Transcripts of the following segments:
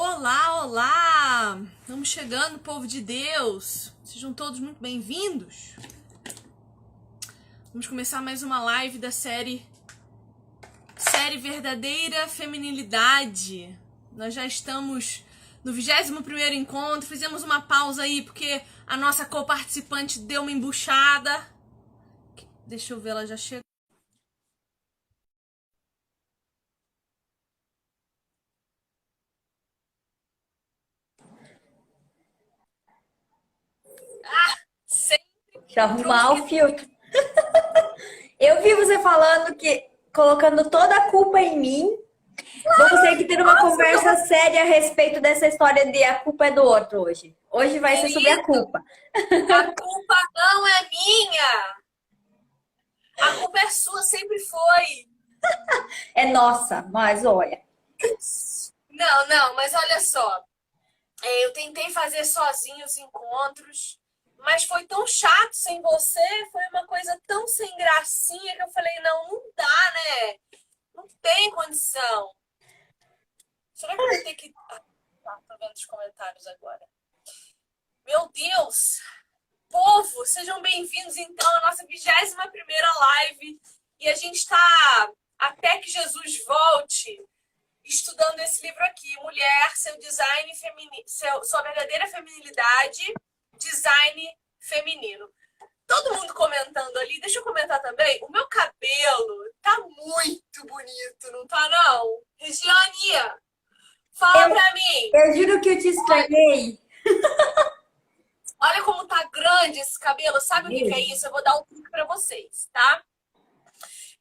Olá, olá! Vamos chegando, povo de Deus! Sejam todos muito bem-vindos! Vamos começar mais uma live da série Verdadeira Feminilidade. Nós já estamos no 21º encontro, fizemos uma pausa aí porque a nossa co-participante deu uma embuchada. Deixa eu ver, ela já chegou. Sempre Deixa eu arrumar o filtro. Eu vi você falando que colocando toda a culpa em mim. Vamos ter que ter uma conversa séria a respeito dessa história de a culpa é do outro hoje. Hoje vai ser sobre a Querido, culpa. a culpa não é minha! A culpa é sua, sempre foi! É nossa, mas olha. Não, mas olha só. Eu tentei fazer sozinho os encontros, mas foi tão chato sem você, foi uma coisa tão sem gracinha que eu falei, não dá, né? Não tem condição. Será que eu vou ter que... tô vendo os comentários agora. Meu Deus! Povo, sejam bem-vindos então à nossa 21ª live. E a gente está, até que Jesus volte, estudando esse livro aqui, Mulher, seu design feminino, sua verdadeira feminilidade, design feminino. Todo mundo comentando ali, deixa eu comentar também, o meu cabelo tá muito bonito, não tá não? Regiane, fala Eu, pra mim. eu juro que eu te estranhei. Olha como tá grande esse cabelo, sabe o que é isso? Eu vou dar um truque pra vocês, tá?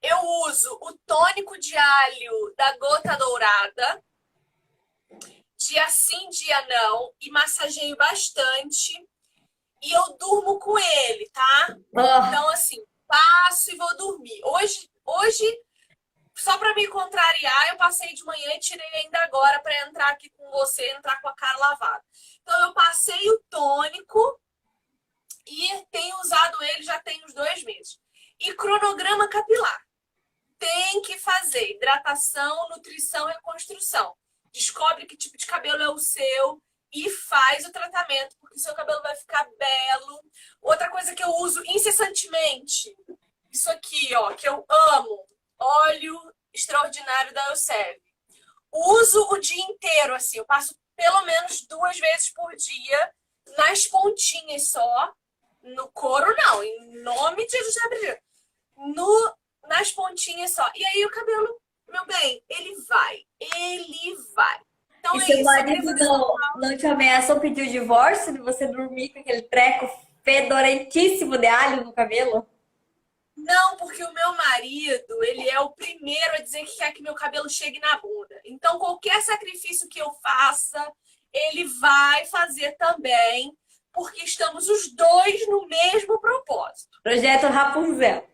Eu uso o tônico de alho da Gota Dourada, dia sim, dia não, e massageio bastante. E eu durmo com ele, tá? Oh, Então, assim, passo e vou dormir. Hoje só para me contrariar, eu passei de manhã e tirei ainda agora para entrar aqui com você, entrar com a cara lavada. Então, eu passei o tônico e tenho usado ele já tem uns 2 meses. E cronograma capilar. Tem que fazer hidratação, nutrição, reconstrução. Descobre que tipo de cabelo é o seu e faz o tratamento, porque o seu cabelo vai ficar belo. Outra coisa que eu uso incessantemente, isso aqui, ó, que eu amo, óleo extraordinário da Elseve. Uso o dia inteiro, assim, eu passo pelo menos 2 vezes por dia, nas pontinhas só, no couro não, em nome de Jesus, no nas pontinhas só. E aí o cabelo, meu bem, ele vai. Ele vai. Então e é seu isso, eu queria marido fazer essa... não te ameaçou pedir o divórcio de você dormir com aquele treco fedorentíssimo de alho no cabelo? Não, porque o meu marido, ele é o primeiro a dizer que quer que meu cabelo chegue na bunda. Então, qualquer sacrifício que eu faça, ele vai fazer também, porque estamos os dois no mesmo propósito. Projeto Rapunzel.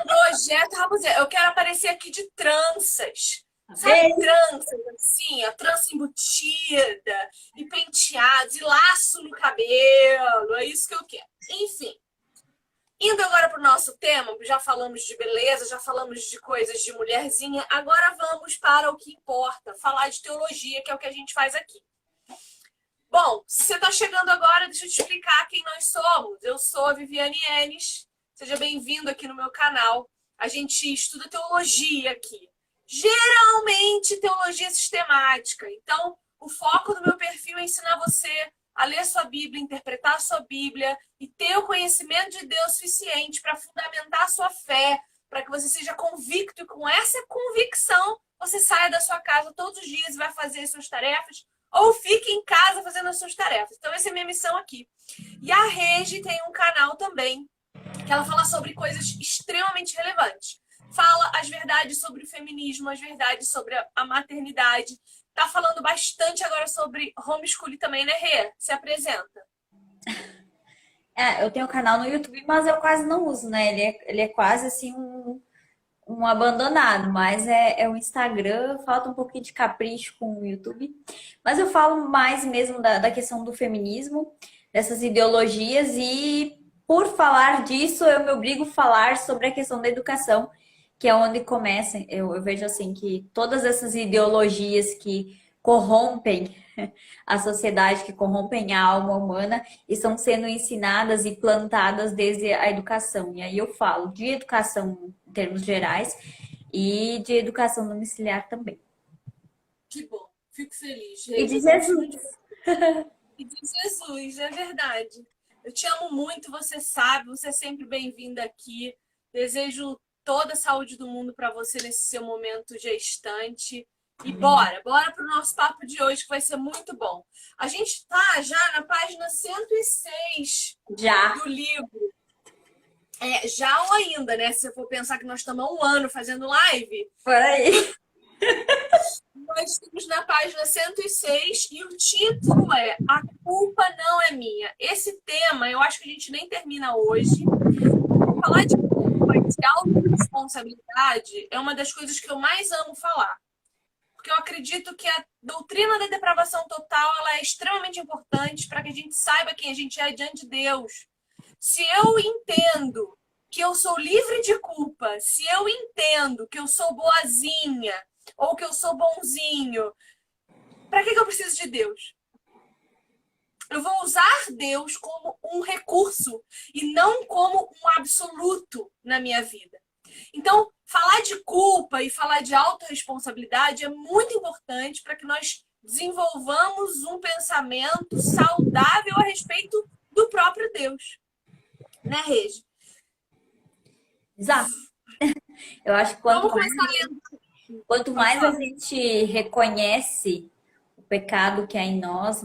Projeto Rapunzel. Eu quero aparecer aqui de tranças. Sabe, Bem, tranças assim, a trança embutida, e penteados, e laço no cabelo. É isso que eu quero. Enfim, indo agora para o nosso tema, já falamos de beleza, já falamos de coisas de mulherzinha, agora vamos para o que importa, falar de teologia, que é o que a gente faz aqui. Bom, se você está chegando agora, deixa eu te explicar quem nós somos. Eu sou a Viviane Enes, seja bem-vindo aqui no meu canal. A gente estuda teologia aqui. Geralmente teologia sistemática. Então, o foco do meu perfil é ensinar você a ler sua Bíblia, interpretar sua Bíblia e ter o conhecimento de Deus suficiente para fundamentar a sua fé, para que você seja convicto e com essa convicção você saia da sua casa todos os dias e vai fazer suas tarefas ou fique em casa fazendo as suas tarefas. Então, essa é a minha missão aqui. E a Regi tem um canal também, que ela fala sobre coisas extremamente relevantes. Fala as verdades sobre o feminismo, as verdades sobre a maternidade. Tá falando bastante agora sobre homeschooling também, né, Rê? Se apresenta. eu tenho um canal no YouTube, mas eu quase não uso, né? Ele é quase assim um abandonado, mas é o Instagram, falta um pouquinho de capricho com o YouTube. Mas eu falo mais mesmo da questão do feminismo, dessas ideologias, e por falar disso, eu me obrigo a falar sobre a questão da educação, que é onde começa. Eu vejo assim que todas essas ideologias que corrompem a sociedade, que corrompem a alma humana, estão sendo ensinadas e plantadas desde a educação. E aí eu falo de educação em termos gerais e de educação domiciliar também. Que bom, fico feliz. E de Regia, continue de... Jesus. E de Jesus, é verdade. Eu te amo muito, você sabe, você é sempre bem-vinda aqui. Desejo toda a saúde do mundo para você nesse seu momento gestante. E bora para o nosso papo de hoje, que vai ser muito bom. A gente está já na página 106 Já. do livro. Já ou ainda, né? Se eu for pensar que nós estamos há um ano fazendo live, Por aí. nós estamos na página 106 e o título é A Culpa Não É Minha. Esse tema eu acho que a gente nem termina hoje. Falar de culpa e de autorresponsabilidade é uma das coisas que eu mais amo falar. Porque eu acredito que a doutrina da depravação total ela é extremamente importante para que a gente saiba quem a gente é diante de Deus. Se eu entendo que eu sou livre de culpa, se eu entendo que eu sou boazinha ou que eu sou bonzinho, para que eu preciso de Deus? Eu vou usar Deus como um recurso e não como um absoluto na minha vida. Então, falar de culpa e falar de autorresponsabilidade é muito importante para que nós desenvolvamos um pensamento saudável a respeito do próprio Deus. Né, Regi? Exato. Eu acho que Vamos começar lendo. quanto Pode mais a falar. gente reconhece o pecado que há em nós,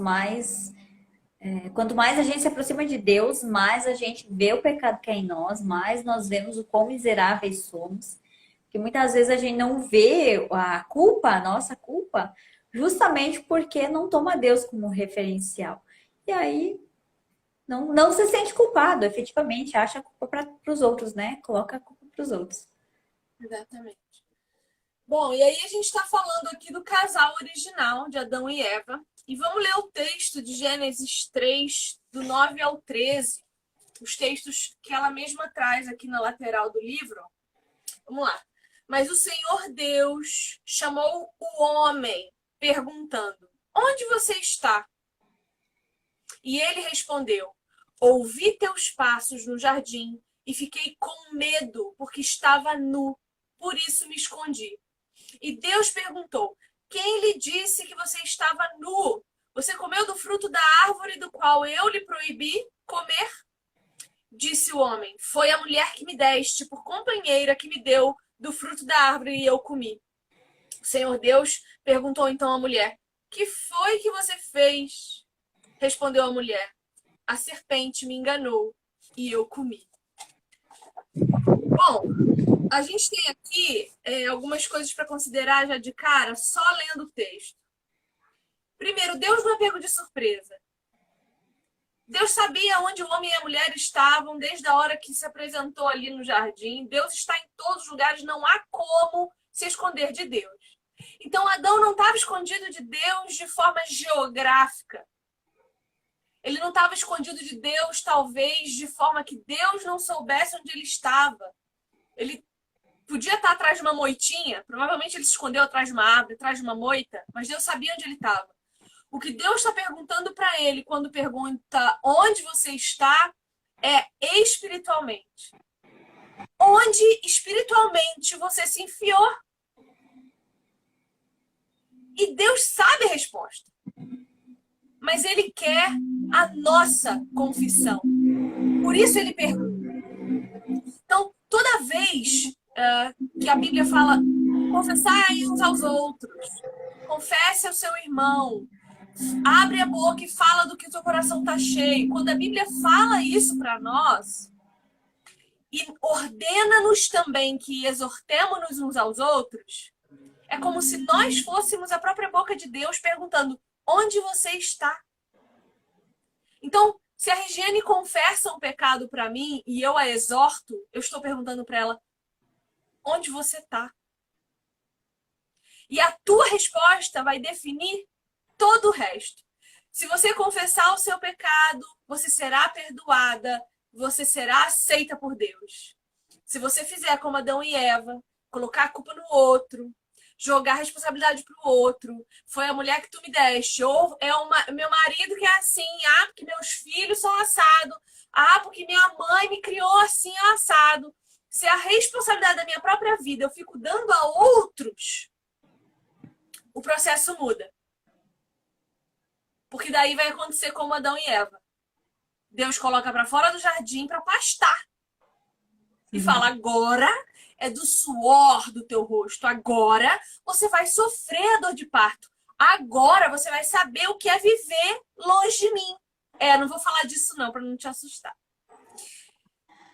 quanto mais a gente se aproxima de Deus, mais a gente vê o pecado que há em nós, mais nós vemos o quão miseráveis somos. Porque muitas vezes a gente não vê a culpa, a nossa culpa, justamente porque não toma Deus como referencial. E aí não se sente culpado, efetivamente, acha a culpa para os outros, né? Coloca a culpa para os outros. Exatamente. Bom, e aí a gente está falando aqui do casal original de Adão e Eva. E vamos ler o texto de Gênesis 3, do 9 ao 13. Os textos que ela mesma traz aqui na lateral do livro. Vamos lá. Mas o Senhor Deus chamou o homem, perguntando: Onde você está? E ele respondeu: Ouvi teus passos no jardim e fiquei com medo, porque estava nu, por isso me escondi. E Deus perguntou: Quem lhe disse que você estava nu? Você comeu do fruto da árvore do qual eu lhe proibi comer? Disse o homem: Foi a mulher que me deste por companheira que me deu do fruto da árvore e eu comi. O Senhor Deus perguntou então à mulher: Que foi que você fez? Respondeu a mulher: A serpente me enganou e eu comi. Bom, a gente tem aqui algumas coisas para considerar já de cara, só lendo o texto. Primeiro, Deus não é pego de surpresa. Deus sabia onde o homem e a mulher estavam desde a hora que se apresentou ali no jardim. Deus está em todos os lugares, não há como se esconder de Deus. Então, Adão não estava escondido de Deus de forma geográfica. Ele não estava escondido de Deus, talvez, de forma que Deus não soubesse onde ele estava. Ele podia estar atrás de uma moitinha, provavelmente ele se escondeu atrás de uma árvore, atrás de uma moita, mas Deus sabia onde ele estava. O que Deus está perguntando para ele quando pergunta onde você está é espiritualmente. Onde espiritualmente você se enfiou? E Deus sabe a resposta. Mas ele quer a nossa confissão. Por isso ele pergunta. Então, toda vez que a Bíblia fala confessai uns aos outros, confesse ao seu irmão, abre a boca e fala do que o teu coração está cheio. Quando a Bíblia fala isso para nós e ordena-nos também que exortemos-nos uns aos outros, é como se nós fôssemos a própria boca de Deus perguntando: onde você está? Então, se a Regiane confessa um pecado para mim e eu a exorto, eu estou perguntando para ela: onde você está? E a tua resposta vai definir todo o resto. Se você confessar o seu pecado, você será perdoada, você será aceita por Deus. Se você fizer como Adão e Eva, colocar a culpa no outro, jogar a responsabilidade pro outro. Foi a mulher que tu me deste. Ou é meu marido que é assim. Ah, porque meus filhos são assado. Ah, porque minha mãe me criou assim, assado. Se a responsabilidade da minha própria vida eu fico dando a outros, o processo muda. Porque daí vai acontecer como Adão e Eva. Deus coloca para fora do jardim para pastar. E fala, agora é do suor do teu rosto. Agora você vai sofrer a dor de parto. Agora você vai saber o que é viver longe de mim. Não vou falar disso não, para não te assustar.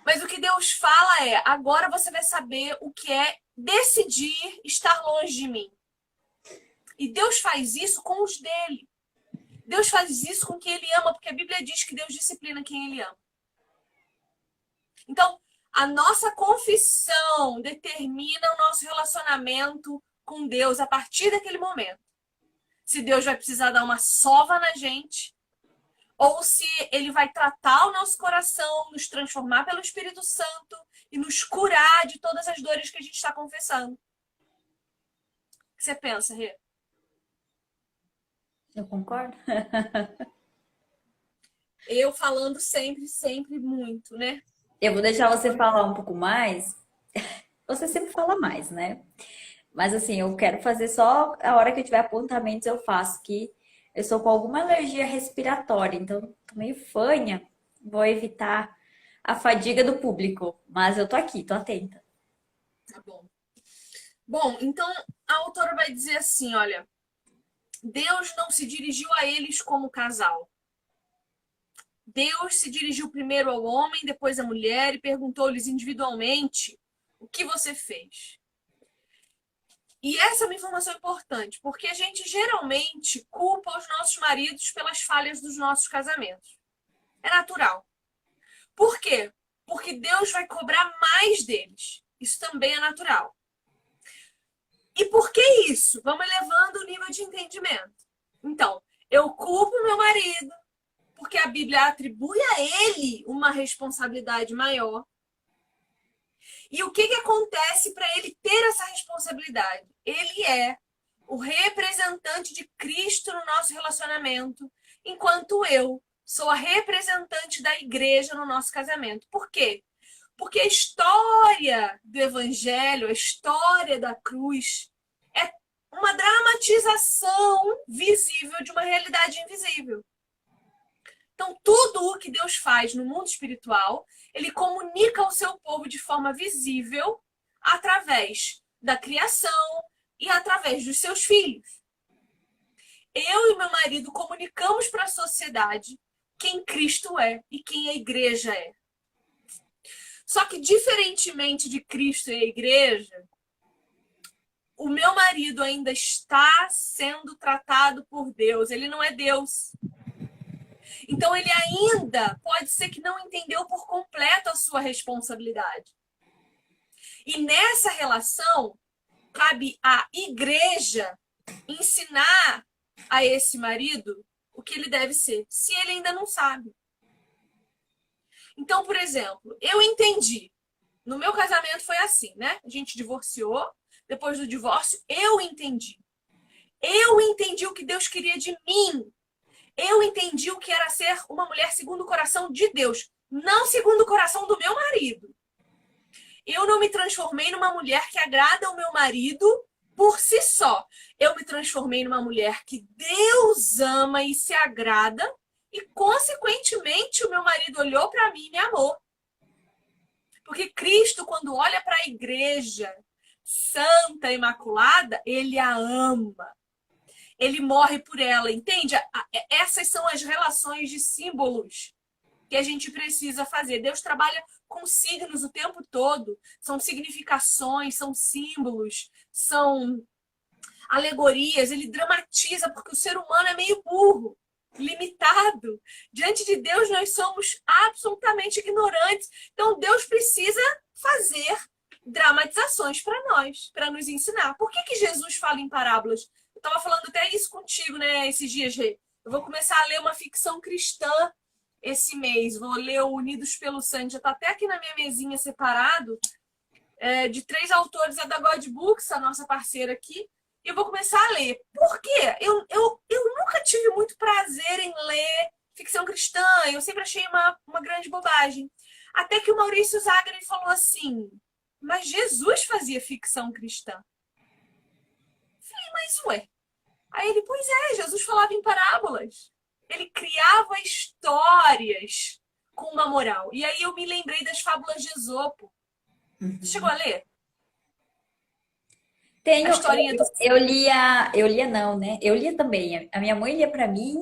Mas o que Deus fala é, agora você vai saber o que é decidir estar longe de mim. E Deus faz isso com os dele. Deus faz isso com quem ele ama, porque a Bíblia diz que Deus disciplina quem ele ama. Então, a nossa confissão determina o nosso relacionamento com Deus a partir daquele momento. Se Deus vai precisar dar uma sova na gente, ou se ele vai tratar o nosso coração, nos transformar pelo Espírito Santo e nos curar de todas as dores que a gente está confessando. O que você pensa, Rê? Eu concordo. Eu falando sempre, sempre muito, né? Eu vou deixar você falar um pouco mais. Você sempre fala mais, né? Mas assim, eu quero fazer só a hora que eu tiver apontamentos, eu faço, que eu sou com alguma alergia respiratória, então tô meio fanha, vou evitar a fadiga do público, mas eu tô aqui, tô atenta. Tá bom. Bom, então a autora vai dizer assim, olha, Deus não se dirigiu a eles como casal. Deus se dirigiu primeiro ao homem, depois à mulher e perguntou-lhes individualmente o que você fez. E essa é uma informação importante, porque a gente geralmente culpa os nossos maridos pelas falhas dos nossos casamentos. É natural. Por quê? Porque Deus vai cobrar mais deles. Isso também é natural. E por que isso? Vamos elevando o nível de entendimento. Então, eu culpo meu marido, porque a Bíblia atribui a ele uma responsabilidade maior. E o que acontece para ele ter essa responsabilidade? Ele é o representante de Cristo no nosso relacionamento, enquanto eu sou a representante da igreja no nosso casamento. Por quê? Porque a história do evangelho, a história da cruz, é uma dramatização visível de uma realidade invisível. Então, tudo o que Deus faz no mundo espiritual, ele comunica ao seu povo de forma visível através da criação e através dos seus filhos. Eu e meu marido comunicamos para a sociedade quem Cristo é e quem a igreja é. Só que, diferentemente de Cristo e a igreja, o meu marido ainda está sendo tratado por Deus. Ele não é Deus. Então, ele ainda pode ser que não entendeu por completo a sua responsabilidade. E nessa relação, cabe à igreja ensinar a esse marido o que ele deve ser, se ele ainda não sabe. Então, por exemplo, eu entendi. No meu casamento foi assim, né? A gente divorciou. Depois do divórcio, eu entendi. Eu entendi o que Deus queria de mim. Eu entendi o que era ser uma mulher segundo o coração de Deus, não segundo o coração do meu marido. Eu não me transformei numa mulher que agrada ao meu marido por si só. Eu me transformei numa mulher que Deus ama e se agrada, e, consequentemente, o meu marido olhou para mim e me amou. Porque Cristo, quando olha para a igreja santa, imaculada, ele a ama. Ele morre por ela, entende? Essas são as relações de símbolos que a gente precisa fazer. Deus trabalha com signos o tempo todo. São significações, são símbolos, são alegorias. Ele dramatiza, porque o ser humano é meio burro, limitado. Diante de Deus, nós somos absolutamente ignorantes. Então, Deus precisa fazer dramatizações para nós, para nos ensinar. Por que Jesus fala em parábolas? Eu estava falando até isso contigo, né, esses dias, Rê. Eu vou começar a ler uma ficção cristã esse mês. Vou ler o Unidos pelo Sangue. Já está até aqui na minha mesinha separado. De 3 autores. É da God Books, a nossa parceira aqui. e eu vou começar a ler. Por quê? Eu nunca tive muito prazer em ler ficção cristã, eu sempre achei uma grande bobagem. Até que o Maurício Zagre falou assim, mas Jesus fazia ficção cristã. Falei, mas ué. Aí ele, pois é, Jesus falava em parábolas. Ele criava histórias com uma moral. E aí eu me lembrei das fábulas de Esopo. Você chegou a ler? A Tenho, historinha do... eu lia não, né? Eu lia também. A minha mãe lia pra mim,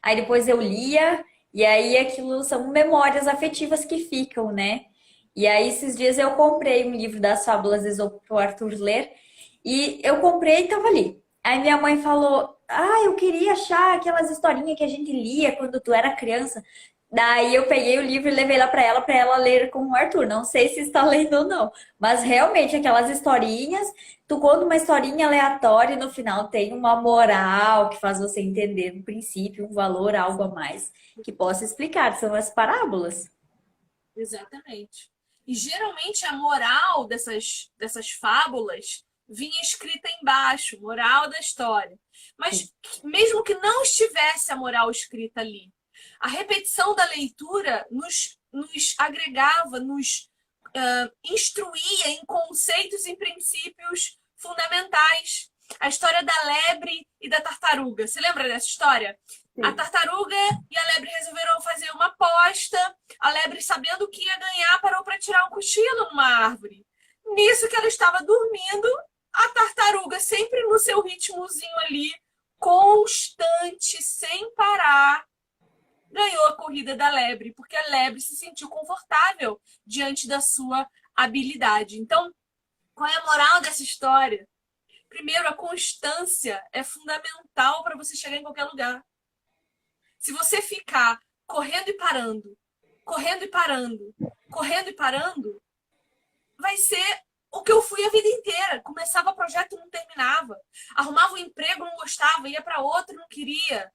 aí depois eu lia, e aí aquilo são memórias afetivas que ficam, né? E aí esses dias eu comprei um livro das fábulas de Esopo pro Arthur ler, e eu comprei e tava ali. Aí minha mãe falou: Ah, eu queria achar aquelas historinhas que a gente lia quando tu era criança. Daí eu peguei o livro e levei lá pra ela ler com o Arthur. Não sei se está lendo ou não, mas realmente aquelas historinhas. Tu conta uma historinha aleatória e no final tem uma moral que faz você entender no princípio um valor, algo a mais que possa explicar. São as parábolas. Exatamente. E geralmente a moral dessas fábulas vinha escrita embaixo, moral da história. Sim. Mas mesmo que não estivesse a moral escrita ali, a repetição da leitura nos agregava, nos instruía em conceitos e princípios fundamentais. A história da lebre e da tartaruga. Você lembra dessa história? A Sim. tartaruga e a lebre resolveram fazer uma aposta. A lebre, sabendo que ia ganhar, parou para tirar um cochilo numa árvore. Nisso que ela estava dormindo, a tartaruga, sempre no seu ritmozinho ali, constante, sem parar, ganhou a corrida da lebre, porque a lebre se sentiu confortável diante da sua habilidade. Então, qual é a moral dessa história? Primeiro, a constância é fundamental para você chegar em qualquer lugar. Se você ficar correndo e parando, correndo e parando, correndo e parando, vai ser o que eu fui a vida inteira. Começava o projeto e não terminava. Arrumava um emprego, não gostava, ia para outro, não queria.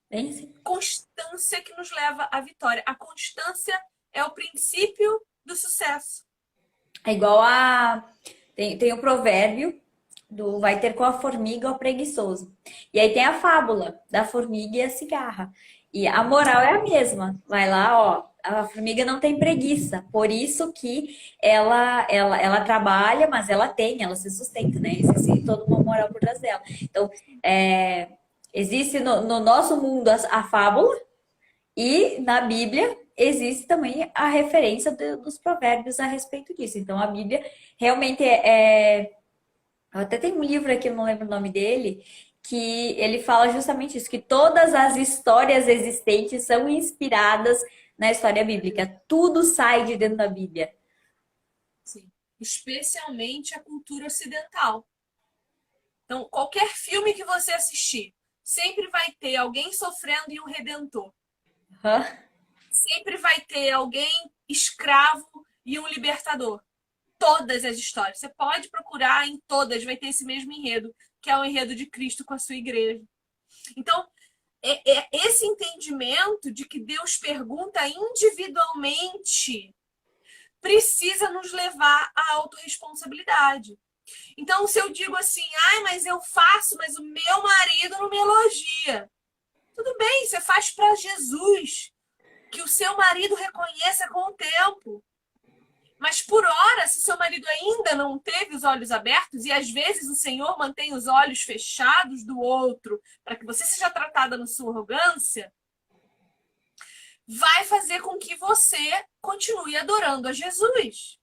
Bem assim. Constância que nos leva à vitória. A constância é o princípio do sucesso. É igual a. Tem o provérbio do vai ter com a formiga o preguiçoso. E aí tem a fábula da formiga e a cigarra. E a moral é a mesma. Vai lá, ó. A formiga não tem preguiça, por isso que ela trabalha, mas ela se sustenta, né? Existe toda uma moral por trás dela. Então, existe no nosso mundo a fábula, e na Bíblia existe também a referência dos provérbios a respeito disso. Então a Bíblia realmente até tem um livro aqui, eu não lembro o nome dele, que ele fala justamente isso, que todas as histórias existentes são inspiradas na história bíblica. Tudo sai de dentro da Bíblia. Sim. Especialmente a cultura ocidental. Então, qualquer filme que você assistir, sempre vai ter alguém sofrendo e um redentor. Hã? Sempre vai ter alguém escravo e um libertador. Todas as histórias. Você pode procurar em todas, vai ter esse mesmo enredo, que é o enredo de Cristo com a sua igreja. Então, é esse entendimento de que Deus pergunta individualmente precisa nos levar à autorresponsabilidade. Então, se eu digo assim, ai, mas eu faço, mas o meu marido não me elogia. Tudo bem, você faz para Jesus, que o seu marido reconheça com o tempo. Mas por hora, se seu marido ainda não teve os olhos abertos, e às vezes o Senhor mantém os olhos fechados do outro, para que você seja tratada na sua arrogância, vai fazer com que você continue adorando a Jesus.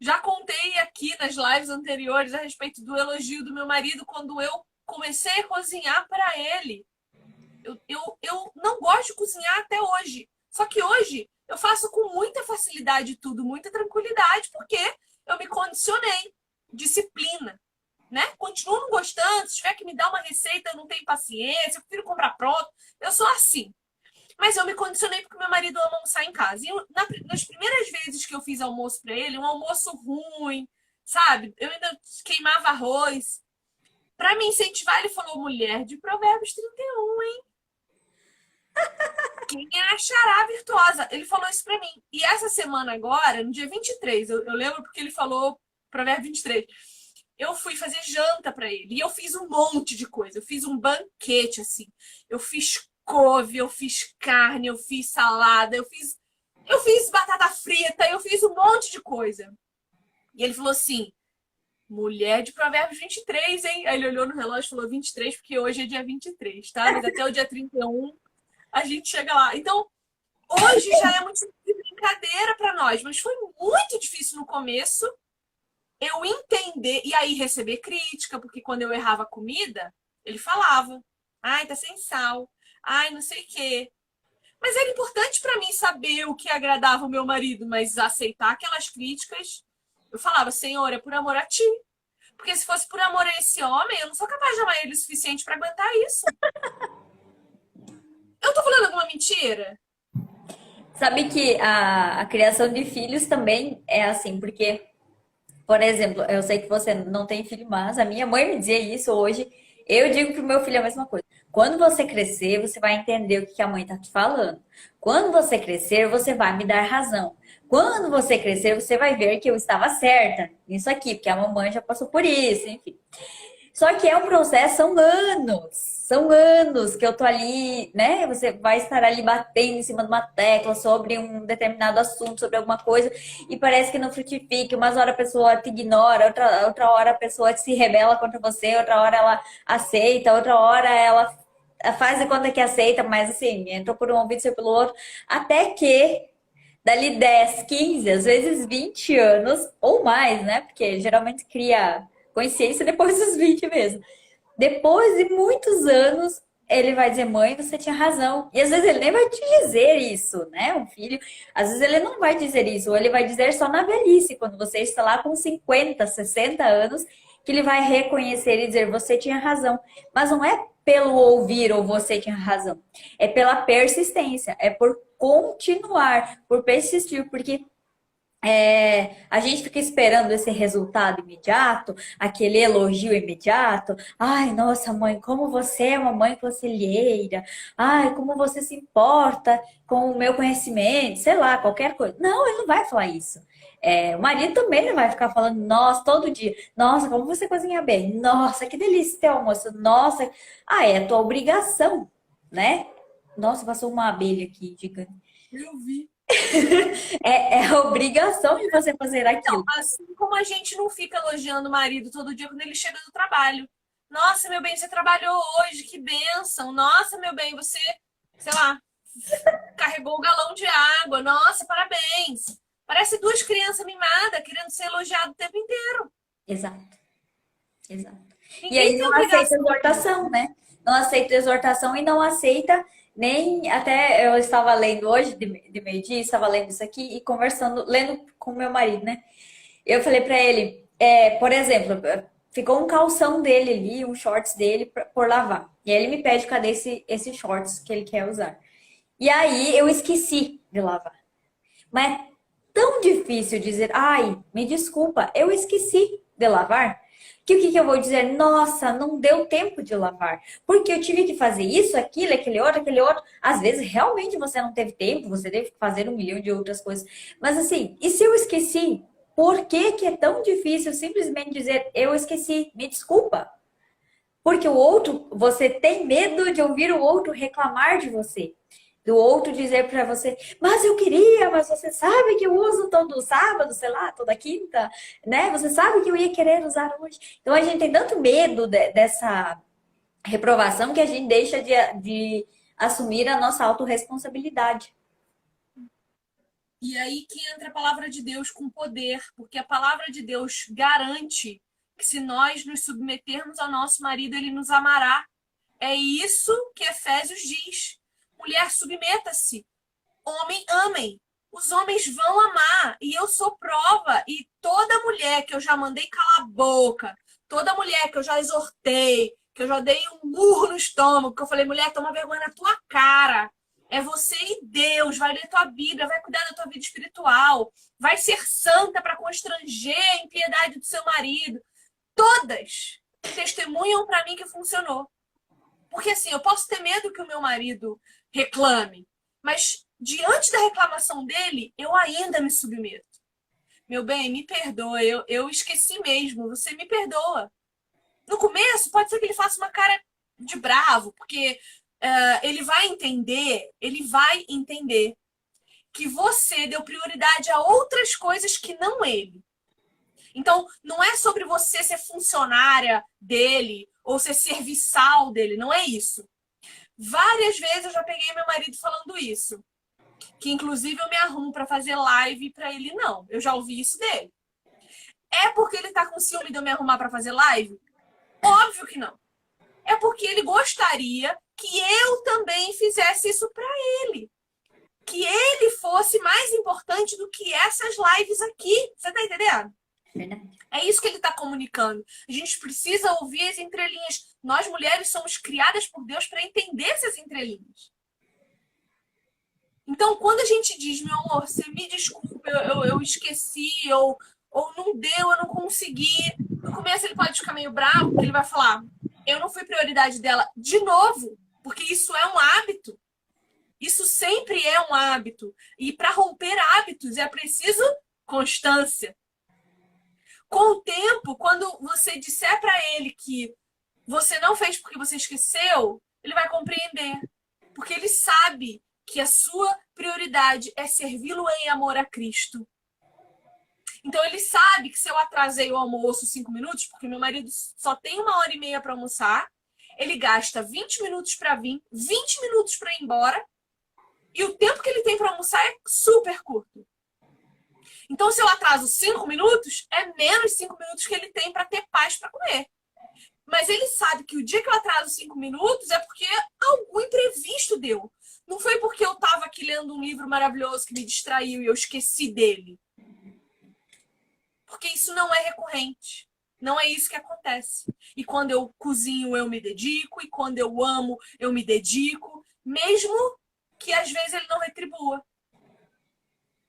Já contei aqui nas lives anteriores a respeito do elogio do meu marido quando eu comecei a cozinhar para ele. Eu não gosto de cozinhar até hoje. Só que hoje eu faço com muita facilidade tudo, muita tranquilidade, porque eu me condicionei. Disciplina. Né? Continuo não gostando, se tiver que me dar uma receita, eu não tenho paciência, eu prefiro comprar pronto. Eu sou assim. Mas eu me condicionei porque meu marido ama almoçar em casa. E nas primeiras vezes que eu fiz almoço para ele, um almoço ruim, sabe? Eu ainda queimava arroz. Para me incentivar, ele falou: mulher de Provérbios 31, hein? Quem é achará virtuosa? Ele falou isso para mim. E essa semana agora, no dia 23, eu lembro porque ele falou Provérbio 23. Eu fui fazer janta pra ele. E eu fiz um monte de coisa. Eu fiz um banquete, assim. Eu fiz couve, eu fiz carne, eu fiz salada, eu fiz batata frita, eu fiz um monte de coisa. E ele falou assim: mulher de Provérbios 23, hein? Aí ele olhou no relógio e falou 23, porque hoje é dia 23, tá? Mas até o dia 31 a gente chega lá. Então, hoje já é muito de brincadeira pra nós, mas foi muito difícil no começo eu entender e aí receber crítica, porque quando eu errava a comida, ele falava: ai, tá sem sal, ai, não sei o quê. Mas era importante pra mim saber o que agradava o meu marido, mas aceitar aquelas críticas, eu falava: Senhor, é por amor a ti. Porque se fosse por amor a esse homem, eu não sou capaz de amar ele o suficiente pra aguentar isso. Eu tô falando alguma mentira? Sabe que a criação de filhos também é assim, porque, por exemplo, eu sei que você não tem filho, mas a minha mãe me dizia isso hoje. Eu digo pro meu filho a mesma coisa. Quando você crescer, você vai entender o que a mãe tá te falando. Quando você crescer, você vai me dar razão. Quando você crescer, você vai ver que eu estava certa nisso aqui, porque a mamãe já passou por isso, enfim. Só que é um processo, são anos que eu tô ali, né? Você vai estar ali batendo em cima de uma tecla sobre um determinado assunto, sobre alguma coisa, e parece que não frutifica. Umas horas a pessoa te ignora, outra hora a pessoa se rebela contra você, outra hora ela aceita, outra hora ela faz a conta que aceita, mas assim, entrou por um ouvido e saiu pelo outro, até que dali 10, 15, às vezes 20 anos ou mais, né? Porque geralmente cria consciência depois dos 20 mesmo. Depois de muitos anos, ele vai dizer: mãe, você tinha razão. E às vezes ele nem vai te dizer isso, né? Um filho, às vezes ele não vai dizer isso, ou ele vai dizer só na velhice, quando você está lá com 50, 60 anos, que ele vai reconhecer e dizer: você tinha razão. Mas não é pelo ouvir ou você tinha razão, é pela persistência, é por continuar, por persistir, porque a gente fica esperando esse resultado imediato, aquele elogio imediato. Ai, nossa, mãe, como você é uma mãe conselheira. Ai, como você se importa com o meu conhecimento, sei lá, qualquer coisa. Não, ele não vai falar isso. O marido também não vai ficar falando: nossa, todo dia. Nossa, como você cozinha bem. Nossa, que delícia teu almoço. Nossa. Ah, é a tua obrigação, né? Nossa, passou uma abelha aqui, gigante. Eu vi. É a obrigação de você fazer Então, aquilo. assim como a gente não fica elogiando o marido todo dia quando ele chega do trabalho. Nossa, meu bem, você trabalhou hoje, que bênção. Nossa, meu bem, você, sei lá, carregou o galão de água. Nossa, parabéns. Parece duas crianças mimadas querendo ser elogiado o tempo inteiro. Exato, exato. E Ninguém aí tem não aceita obrigação exortação, né? Não aceita exortação e não aceita nem. Até eu estava lendo hoje, de meio-dia, estava lendo isso aqui e conversando, lendo com meu marido, né? Eu falei pra ele, por exemplo, ficou um calção dele ali, um shorts dele por lavar. E aí ele me pede cadê esse shorts que ele quer usar. E aí eu esqueci de lavar. Mas é tão difícil dizer: ai, me desculpa, eu esqueci de lavar. Que o que eu vou dizer? Nossa, não deu tempo de lavar. Porque eu tive que fazer isso, aquilo, aquele outro, aquele outro. Às vezes, realmente você não teve tempo, você teve que fazer um milhão de outras coisas. Mas assim, e se eu esqueci? Por que que é tão difícil simplesmente dizer: eu esqueci, me desculpa? Porque o outro, você tem medo de ouvir o outro reclamar de você. Do outro dizer pra você: mas eu queria, mas você sabe que eu uso todo sábado, sei lá, toda quinta, né? Você sabe que eu ia querer usar hoje. Então a gente tem tanto medo dessa reprovação que a gente deixa de assumir a nossa autorresponsabilidade. E aí que entra a palavra de Deus com poder, porque a palavra de Deus garante que se nós nos submetermos ao nosso marido, ele nos amará. É isso que Efésios diz. Mulher, submeta-se. Homem, amem. Os homens vão amar. E eu sou prova. E toda mulher que eu já mandei calar a boca, toda mulher que eu já exortei, que eu já dei um murro no estômago, que eu falei: mulher, toma vergonha na tua cara. É você e Deus. Vai ler tua Bíblia, vai cuidar da tua vida espiritual, vai ser santa para constranger a impiedade do seu marido. Todas testemunham para mim que funcionou. Porque assim, eu posso ter medo que o meu marido reclame, mas diante da reclamação dele, eu ainda me submeto. meu bem, me perdoa, eu esqueci mesmo, você me perdoa. No começo, pode ser que ele faça uma cara de bravo, porque ele vai entender que você deu prioridade a outras coisas que não ele. Então, não é sobre você ser funcionária dele ou ser serviçal dele, não é isso. Várias vezes eu já peguei meu marido falando isso. Que inclusive eu me arrumo para fazer live para ele não. Eu já ouvi isso dele. É porque ele tá com ciúme de eu me arrumar para fazer live? Óbvio que não. É porque ele gostaria que eu também fizesse isso para ele. Que ele fosse mais importante do que essas lives aqui. Você tá entendendo? Verdade. É isso que ele está comunicando. A gente precisa ouvir as entrelinhas. Nós, mulheres, somos criadas por Deus para entender essas entrelinhas. Então, quando a gente diz, meu amor, você me desculpa, eu esqueci, ou não deu, eu não consegui. No começo ele pode ficar meio bravo, porque ele vai falar, eu não fui prioridade dela de novo, porque isso é um hábito. Isso sempre é um hábito. E para romper hábitos é preciso constância. Com o tempo, quando você disser para ele que você não fez porque você esqueceu, ele vai compreender. Porque ele sabe que a sua prioridade é servi-lo em amor a Cristo. Então ele sabe que se eu atrasei o almoço 5 minutos, porque meu marido só tem 1h30 para almoçar, ele gasta 20 minutos para vir, 20 minutos para ir embora, e o tempo que ele tem para almoçar é super curto. Então, se eu atraso 5 minutos, é menos 5 minutos que ele tem para ter paz para comer. Mas ele sabe que o dia que eu atraso 5 minutos é porque algum imprevisto deu. Não foi porque eu estava aqui lendo um livro maravilhoso que me distraiu e eu esqueci dele. Porque isso não é recorrente. Não é isso que acontece. E quando eu cozinho, eu me dedico. E quando eu amo, eu me dedico. Mesmo que às vezes ele não retribua.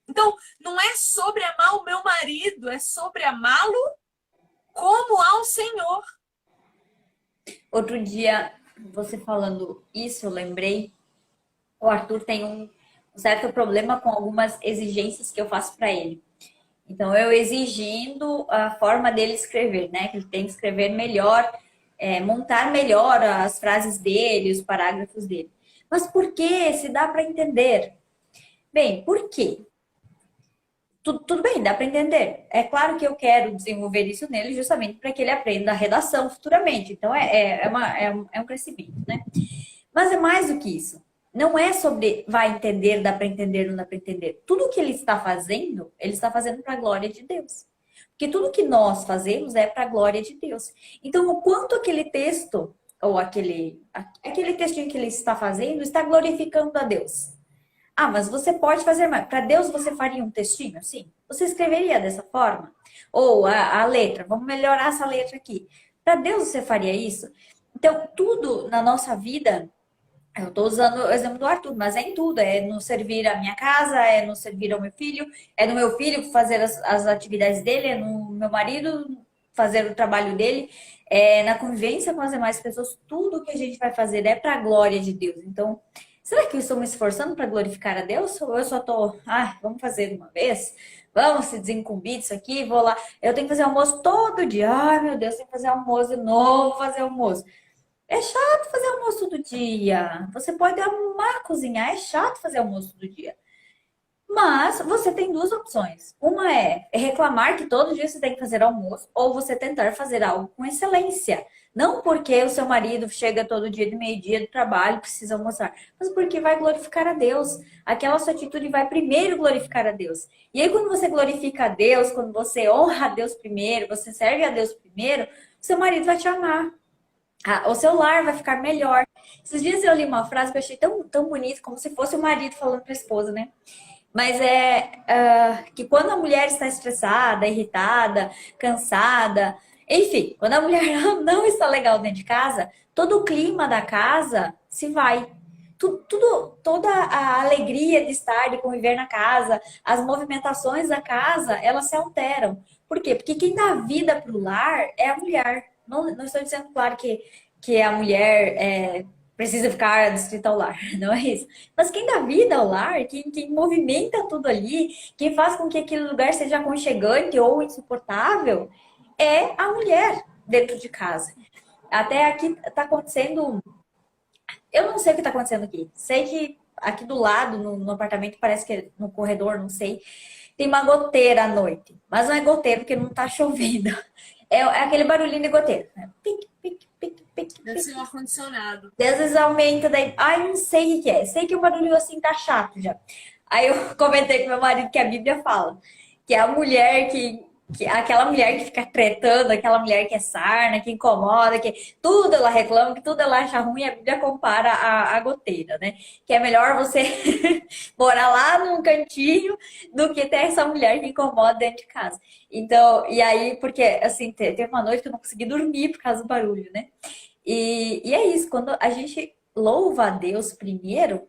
Então, não é sobre amar o meu marido, é sobre amá-lo como ao Senhor. Outro dia, você falando isso, eu lembrei, o Arthur tem um certo problema com algumas exigências que eu faço para ele. Então, eu exigindo a forma dele escrever, né? Que ele tem que escrever melhor, montar melhor as frases dele, os parágrafos dele. Mas por que? Se dá para entender. Bem, por quê? Tudo bem, dá para entender. É claro que eu quero desenvolver isso nele justamente para que ele aprenda a redação futuramente. Então, é um crescimento, né? Mas é mais do que isso. Não é sobre vai entender, dá para entender, não dá para entender. Tudo que ele está fazendo para a glória de Deus. Porque tudo que nós fazemos é para a glória de Deus. Então, o quanto aquele texto, ou aquele textinho que ele está fazendo, está glorificando a Deus. Ah, mas você pode fazer mais. Para Deus você faria um textinho assim? Você escreveria dessa forma? Ou a letra, vamos melhorar essa letra aqui. Para Deus você faria isso? Então, tudo na nossa vida, eu estou usando o exemplo do Arthur, mas é em tudo. É no servir a minha casa, é no servir ao meu filho, é no meu filho fazer as atividades dele, é no meu marido fazer o trabalho dele, é na convivência com as demais pessoas. Tudo que a gente vai fazer é para a glória de Deus. Então, será que eu estou me esforçando para glorificar a Deus? Ou eu só estou, vamos fazer de uma vez? Vamos se desincumbir disso aqui, vou lá. Eu tenho que fazer almoço todo dia. Ai, meu Deus, tem que fazer almoço de novo, fazer almoço. É chato fazer almoço todo dia. Você pode arrumar, cozinhar, é chato fazer almoço todo dia. Mas você tem duas opções. Uma é reclamar que todo dia você tem que fazer almoço, ou você tentar fazer algo com excelência. Não porque o seu marido chega todo dia de meio-dia do trabalho, precisa almoçar, mas porque vai glorificar a Deus. Aquela sua atitude vai primeiro glorificar a Deus. E aí, quando você glorifica a Deus, quando você honra a Deus primeiro, você serve a Deus primeiro, o seu marido vai te amar. O seu lar vai ficar melhor. Esses dias eu li uma frase que eu achei tão bonita, como se fosse o marido falando para a esposa, né? Mas que quando a mulher está estressada, irritada, cansada, enfim, quando a mulher não está legal dentro de casa, todo o clima da casa se vai. Toda a alegria de estar, de conviver na casa, as movimentações da casa, elas se alteram. Por quê? Porque quem dá vida para o lar é a mulher. Não estou dizendo, claro, que a mulher precisa ficar distrito ao lar, não é isso. Mas quem dá vida ao lar, quem movimenta tudo ali, quem faz com que aquele lugar seja aconchegante ou insuportável, é a mulher dentro de casa. Até aqui está acontecendo. Eu não sei o que está acontecendo aqui. Sei que aqui do lado, no apartamento, parece que no corredor, não sei, tem uma goteira à noite. Mas não é goteira porque não está chovendo. É aquele barulhinho de goteira, né? Pique, pique, pique, pique, Deve ser pique. um ar-condicionado. Às vezes aumenta, daí. Ai, não sei o que é. Sei que o barulho assim tá chato já. Aí eu comentei com meu marido que a Bíblia fala que a mulher aquela mulher que fica tretando, aquela mulher que é sarna, que incomoda, que tudo ela reclama, que tudo ela acha ruim, a Bíblia compara a goteira, né? Que é melhor você morar lá num cantinho do que ter essa mulher que incomoda dentro de casa. Então, e aí, porque assim, teve uma noite que eu não consegui dormir por causa do barulho, né? E é isso, quando a gente louva a Deus primeiro,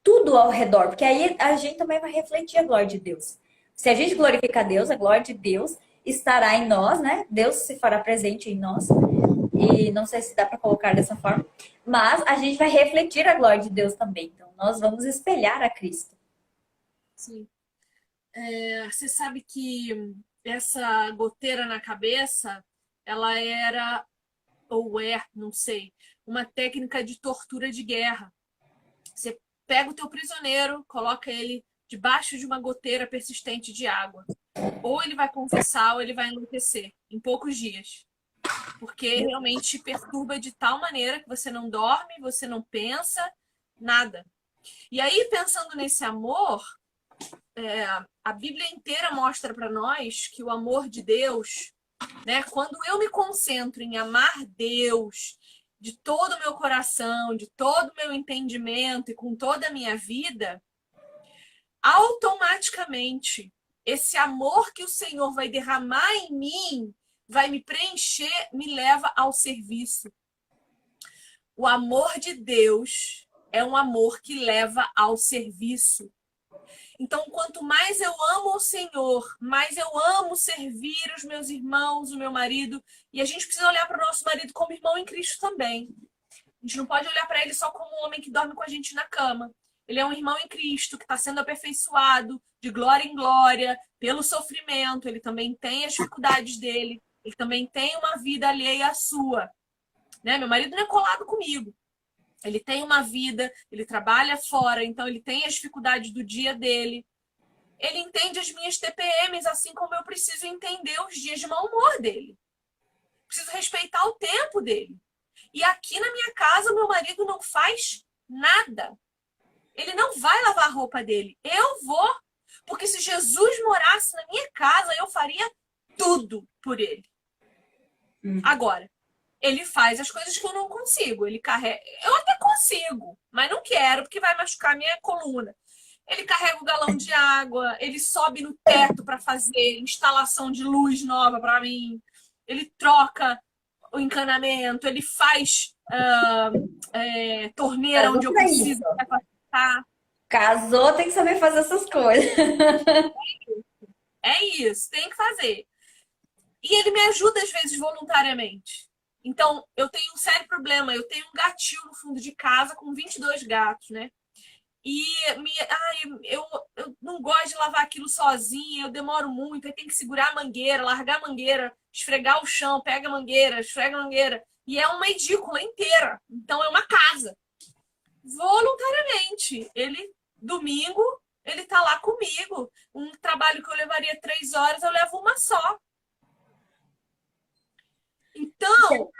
tudo ao redor, porque aí a gente também vai refletir a glória de Deus. Se a gente glorifica a Deus, a glória de Deus estará em nós, né? Deus se fará presente em nós. E não sei se dá para colocar dessa forma, mas a gente vai refletir a glória de Deus também. Então, nós vamos espelhar a Cristo. Sim. Você sabe que essa goteira na cabeça, ela era, ou é, não sei, uma técnica de tortura de guerra. Você pega o teu prisioneiro, coloca ele debaixo de uma goteira persistente de água. Ou ele vai confessar ou ele vai enlouquecer em poucos dias. Porque realmente perturba de tal maneira que você não dorme, você não pensa, nada. E aí, pensando nesse amor, a Bíblia inteira mostra para nós que o amor de Deus, né, quando eu me concentro em amar Deus de todo o meu coração, de todo o meu entendimento e com toda a minha vida, automaticamente esse amor que o Senhor vai derramar em mim, vai me preencher, me leva ao serviço. O amor de Deus é um amor que leva ao serviço. Então, quanto mais eu amo o Senhor, mais eu amo servir os meus irmãos, o meu marido. E a gente precisa olhar para o nosso marido como irmão em Cristo também. A gente não pode olhar para ele só como um homem que dorme com a gente na cama. Ele é um irmão em Cristo que está sendo aperfeiçoado de glória em glória pelo sofrimento. Ele também tem as dificuldades dele. Ele também tem uma vida alheia à sua. Né? Meu marido não é colado comigo. Ele tem uma vida, ele trabalha fora, então ele tem as dificuldades do dia dele. Ele entende as minhas TPMs, assim como eu preciso entender os dias de mau humor dele. Preciso respeitar o tempo dele. E aqui na minha casa, meu marido não faz nada. Ele não vai lavar a roupa dele. Eu vou. Porque se Jesus morasse na minha casa, eu faria tudo por ele. Agora, ele faz as coisas que eu não consigo. Ele carrega. Eu até consigo, mas não quero, porque vai machucar minha coluna. Ele carrega o galão de água, ele sobe no teto para fazer instalação de luz nova para mim. Ele troca o encanamento, ele faz torneira Casou onde eu pra isso. preciso capacitar. Casou, tem que saber fazer essas coisas. É isso, tem que fazer. E ele me ajuda às vezes voluntariamente. Então, eu tenho um sério problema. Eu tenho um gatinho no fundo de casa com 22 gatos, né? E eu não gosto de lavar aquilo sozinha, eu demoro muito, aí tem que segurar a mangueira, largar a mangueira, esfregar o chão, pega a mangueira, esfrega a mangueira. E é uma edícula inteira. Então é uma casa. Voluntariamente. Domingo, ele tá lá comigo. Um trabalho que eu levaria 3 horas, eu levo uma só. Então,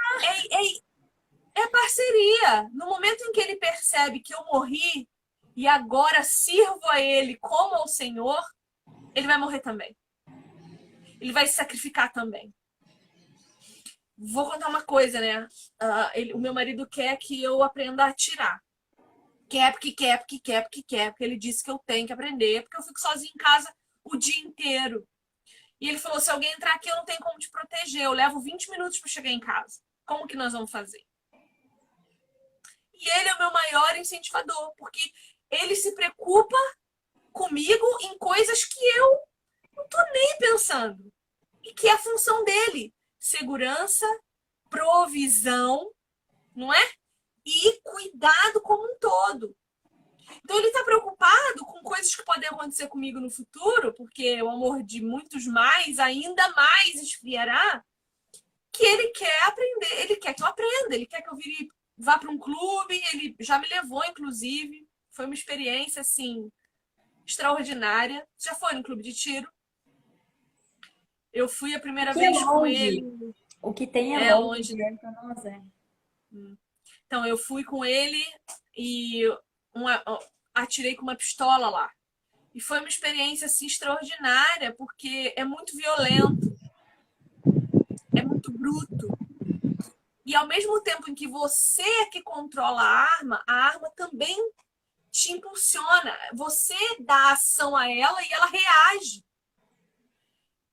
é parceria. No momento em que ele percebe que eu morri e agora sirvo a ele como ao Senhor, ele vai morrer também. Ele vai se sacrificar também. Vou contar uma coisa, né? O meu marido quer que eu aprenda a atirar. Quer, porque ele disse que eu tenho que aprender, porque eu fico sozinha em casa o dia inteiro. E ele falou, se alguém entrar aqui, eu não tenho como te proteger. Eu levo 20 minutos para chegar em casa. Como que nós vamos fazer? E ele é o meu maior incentivador, porque ele se preocupa comigo em coisas que eu não tô nem pensando. E que é a função dele. Segurança, provisão, não é? e cuidado como um todo. Então ele está preocupado com coisas que podem acontecer comigo no futuro, porque o amor de muitos mais ainda mais esfriará, que ele quer aprender, ele quer que eu aprenda, ele quer que eu vá para um clube, ele já me levou, inclusive. Foi uma experiência, assim, extraordinária. Já foi no clube de tiro? Eu fui a primeira Que é vez com longe. ele, O que tem é é longe, longe. perto nós é. Então, eu fui com ele e uma, atirei com uma pistola lá. E foi uma experiência assim, extraordinária, porque é muito violento, é muito bruto. E ao mesmo tempo em que você é que controla a arma também te impulsiona. Você dá ação a ela e ela reage.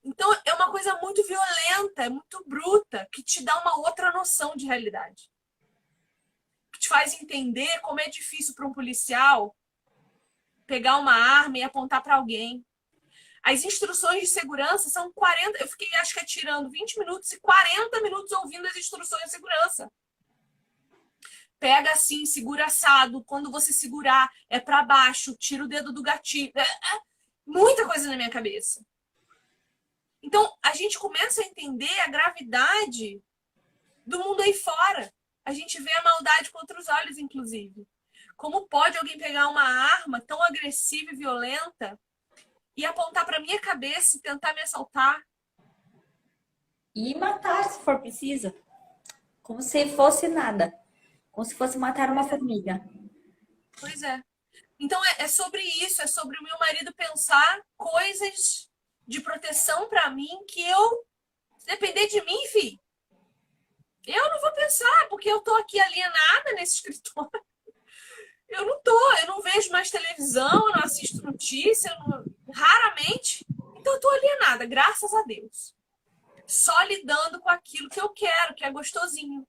Então é uma coisa muito violenta, é muito bruta, que te dá uma outra noção de realidade. Que te faz entender como é difícil para um policial pegar uma arma e apontar para alguém. As instruções de segurança são 40. Eu fiquei, acho que, atirando 20 minutos e 40 minutos ouvindo as instruções de segurança. Pega assim, segura assado. Quando você segurar, é para baixo. Tira o dedo do gatilho. Muita coisa na minha cabeça. Então, a gente começa a entender a gravidade do mundo aí fora. A gente vê a maldade com outros olhos, inclusive. Como pode alguém pegar uma arma tão agressiva e violenta e apontar para minha cabeça e tentar me assaltar? E matar, se for preciso. Como se fosse nada. Como se fosse matar uma Pois é. formiga. Pois é. Então é sobre isso, é sobre o meu marido pensar coisas de proteção para mim que eu, se depender de mim, filho, eu não vou pensar, porque eu tô aqui alienada nesse escritório. Eu não vejo mais televisão, eu não assisto notícia, raramente. Então eu tô alienada, graças a Deus. Só lidando com aquilo que eu quero, que é gostosinho.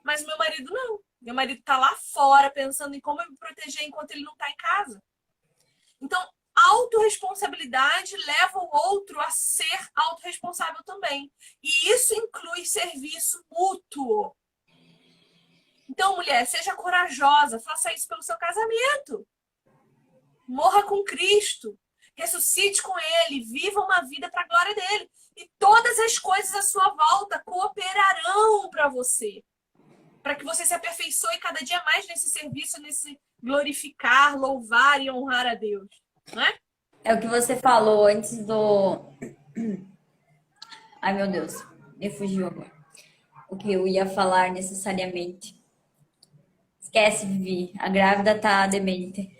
Mas meu marido não. Meu marido tá lá fora pensando em como eu me proteger enquanto ele não tá em casa. Então, autorresponsabilidade leva o outro a ser autorresponsável também. E isso inclui serviço mútuo. Então, mulher, seja corajosa, faça isso pelo seu casamento. Morra com Cristo. Ressuscite com Ele, viva uma vida para a glória dele. E todas as coisas à sua volta cooperarão para você. Para que você se aperfeiçoe cada dia mais nesse serviço, nesse glorificar, louvar e honrar a Deus. Não é? É o que você falou antes do. Ai, meu Deus, me fugiu agora. O que eu ia falar necessariamente. Esquece, Vivi. A grávida tá demente.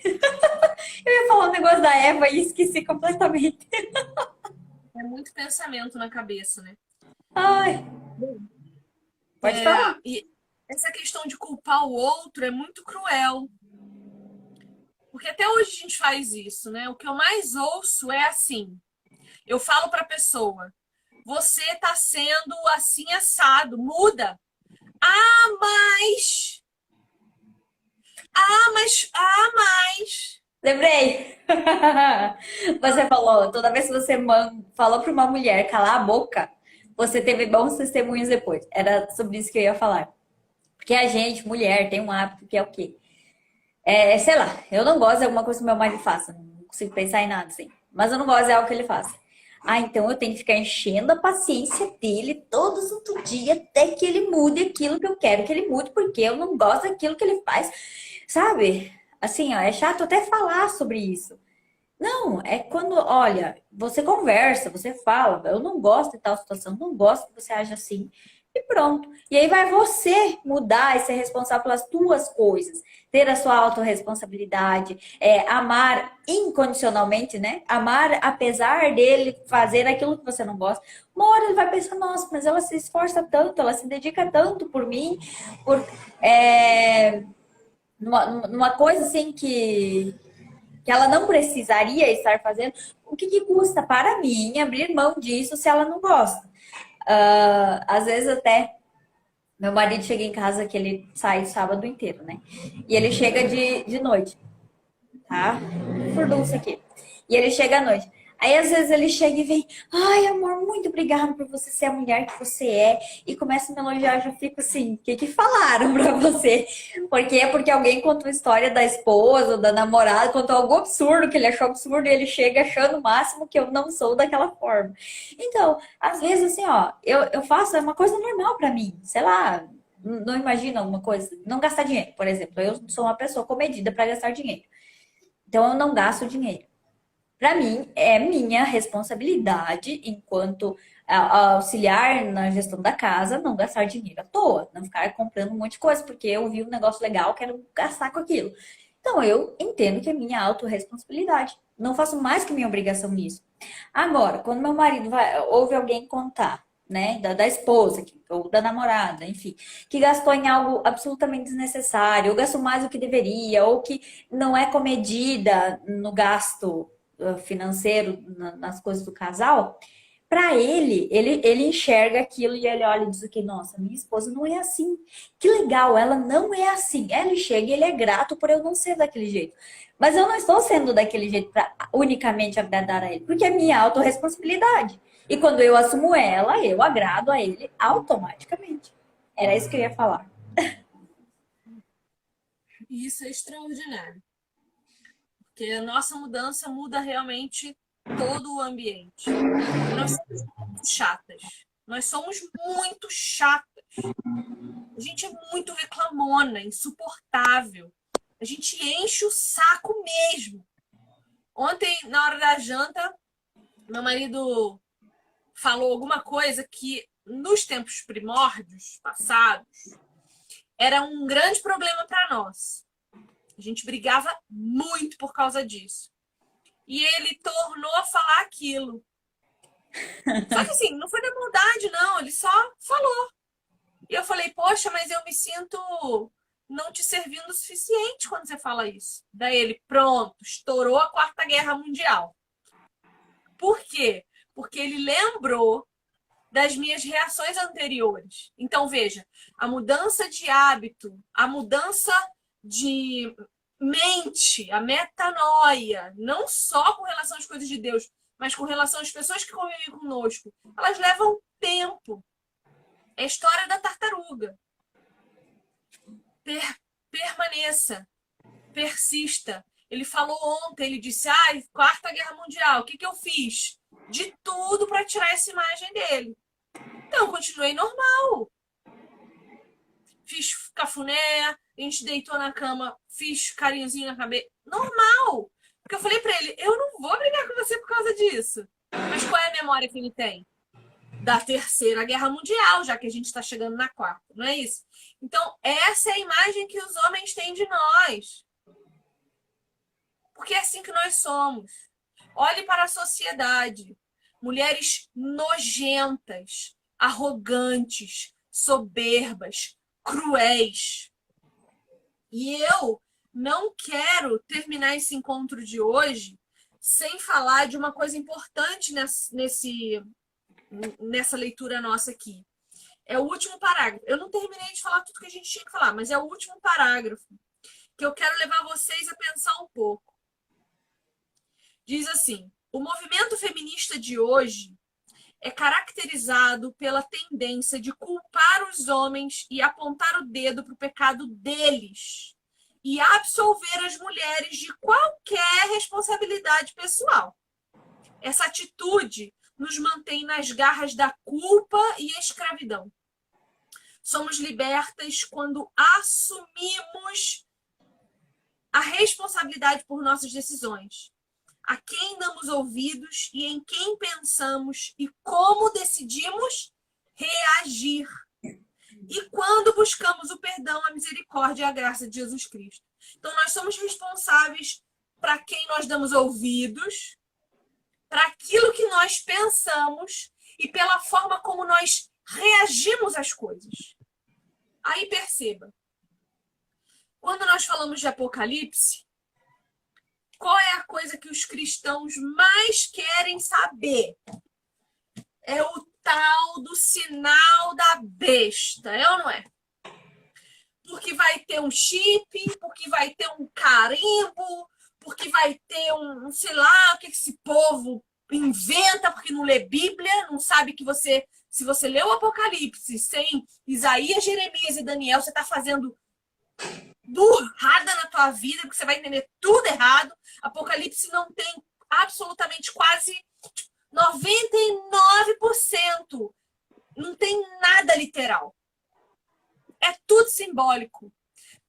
Eu ia falar um negócio da Eva e esqueci completamente. É muito pensamento na cabeça, né? Ai, pode falar. E essa questão de culpar o outro é muito cruel. Porque até hoje a gente faz isso, né? O que eu mais ouço é assim. Eu falo para a pessoa, você está sendo assim assado, muda. Ah, mas... Ah, mas... Ah, mas... Lembrei! Você falou, toda vez que você falou para uma mulher calar a boca, você teve bons testemunhos depois. Era sobre isso que eu ia falar. Porque a gente, mulher, tem um hábito que é o quê? Sei lá, eu não gosto de alguma coisa que meu marido faça. Não consigo pensar em nada, assim. Mas eu não gosto de algo que ele faça. Ah, então eu tenho que ficar enchendo a paciência dele todo santo dia até que ele mude aquilo que eu quero que ele mude, porque eu não gosto daquilo que ele faz. Sabe? Assim, ó, é chato até falar sobre isso. Não, é quando, olha, você conversa, você fala, eu não gosto de tal situação, não gosto que você age assim, e pronto. E aí vai você mudar e ser responsável pelas tuas coisas, ter a sua autorresponsabilidade, amar incondicionalmente, né? Amar apesar dele fazer aquilo que você não gosta. Uma hora ele vai pensar, nossa, mas ela se esforça tanto, ela se dedica tanto por mim, por, é, numa coisa assim que ela não precisaria estar fazendo, o que, que custa para mim abrir mão disso se ela não gosta? Às vezes até meu marido chega em casa que ele sai o sábado inteiro, né? E ele chega de noite, tá? Furdunço aqui. E ele chega à noite. Aí às vezes ele chega e vem, ai amor, muito obrigada por você ser a mulher que você é. E começa a me elogiar, eu já fico assim, o que que falaram pra você? Porque é porque alguém contou a história da esposa, ou da namorada, contou algo absurdo, que ele achou absurdo, e ele chega achando o máximo que eu não sou daquela forma. Então, às vezes assim, ó, eu faço, é uma coisa normal pra mim, sei lá. Não imagina alguma coisa, não gastar dinheiro, por exemplo. Eu sou uma pessoa comedida para gastar dinheiro. Então eu não gasto dinheiro. Para mim, é minha responsabilidade, enquanto auxiliar na gestão da casa, não gastar dinheiro à toa, não ficar comprando um monte de coisa, porque eu vi um negócio legal, quero gastar com aquilo. Então, eu entendo que é minha autorresponsabilidade. Não faço mais que minha obrigação nisso. Agora, quando meu marido ouve alguém contar, né, da esposa, ou da namorada, enfim, que gastou em algo absolutamente desnecessário, ou gastou mais do que deveria, ou que não é comedida no gasto financeiro nas coisas do casal, para ele enxerga aquilo e ele olha e diz que, nossa, minha esposa não é assim. Que legal, ela não é assim. Ele chega e ele é grato por eu não ser daquele jeito. Mas eu não estou sendo daquele jeito para unicamente agradar a ele, porque é minha autorresponsabilidade. E quando eu assumo ela, eu agrado a ele automaticamente. Era isso que eu ia falar. E isso é extraordinário, porque a nossa mudança muda realmente todo o ambiente. E nós somos muito chatas. Nós somos muito chatas. A gente é muito reclamona, insuportável. A gente enche o saco mesmo. Ontem, na hora da janta, meu marido falou alguma coisa que nos tempos primórdios passados era um grande problema para nós. A gente brigava muito por causa disso. E ele tornou a falar aquilo. Só que assim, não foi na maldade, não. Ele só falou. E eu falei, poxa, mas eu me sinto não te servindo o suficiente quando você fala isso. Daí ele, pronto, estourou a Quarta Guerra Mundial. Por quê? Porque ele lembrou das minhas reações anteriores. Então, veja, a mudança de hábito, a mudança de mente, a metanoia, não só com relação às coisas de Deus, mas com relação às pessoas que convivem conosco, elas levam tempo. É a história da tartaruga. Permaneça, persista. Ele falou ontem, ele disse, Quarta Guerra Mundial, o que eu fiz? De tudo para tirar essa imagem dele. Então, continuei normal. Fiz cafuné, a gente deitou na cama, fiz carinhozinho na cabeça. Normal. Porque eu falei pra ele, eu não vou brigar com você por causa disso. Mas qual é a memória que ele tem? Da Terceira Guerra Mundial, já que a gente está chegando na quarta, não é isso? Então, essa é a imagem que os homens têm de nós. Porque é assim que nós somos. Olhe para a sociedade. Mulheres nojentas, arrogantes, soberbas, cruéis. E eu não quero terminar esse encontro de hoje sem falar de uma coisa importante nessa leitura nossa aqui. É o último parágrafo. Eu não terminei de falar tudo que a gente tinha que falar, mas é o último parágrafo que eu quero levar vocês a pensar um pouco. Diz assim: o movimento feminista de hoje é caracterizado pela tendência de culpar os homens e apontar o dedo para o pecado deles e absolver as mulheres de qualquer responsabilidade pessoal. Essa atitude nos mantém nas garras da culpa e escravidão. Somos libertas quando assumimos a responsabilidade por nossas decisões, a quem damos ouvidos e em quem pensamos e como decidimos reagir. E quando buscamos o perdão, a misericórdia e a graça de Jesus Cristo. Então, nós somos responsáveis para quem nós damos ouvidos, para aquilo que nós pensamos e pela forma como nós reagimos às coisas. Aí perceba, quando nós falamos de Apocalipse, qual é a coisa que os cristãos mais querem saber? É o tal do sinal da besta, é ou não é? Porque vai ter um chip, porque vai ter um carimbo, porque vai ter sei lá, o que esse povo inventa porque não lê Bíblia, não sabe que você, se você lê o Apocalipse sem Isaías, Jeremias e Daniel, você está fazendo burrada na tua vida, porque você vai entender tudo errado. Apocalipse não tem absolutamente quase 99%. Não tem nada literal. É tudo simbólico.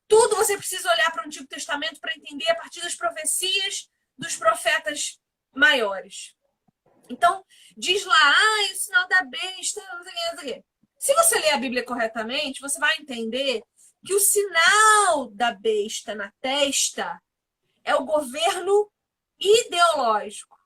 Tudo você precisa olhar para o Antigo Testamento para entender a partir das profecias dos profetas maiores. Então, diz lá, o sinal da besta, não sei o que, não sei o que. Se você ler a Bíblia corretamente, você vai entender que o sinal da besta na testa é o governo ideológico.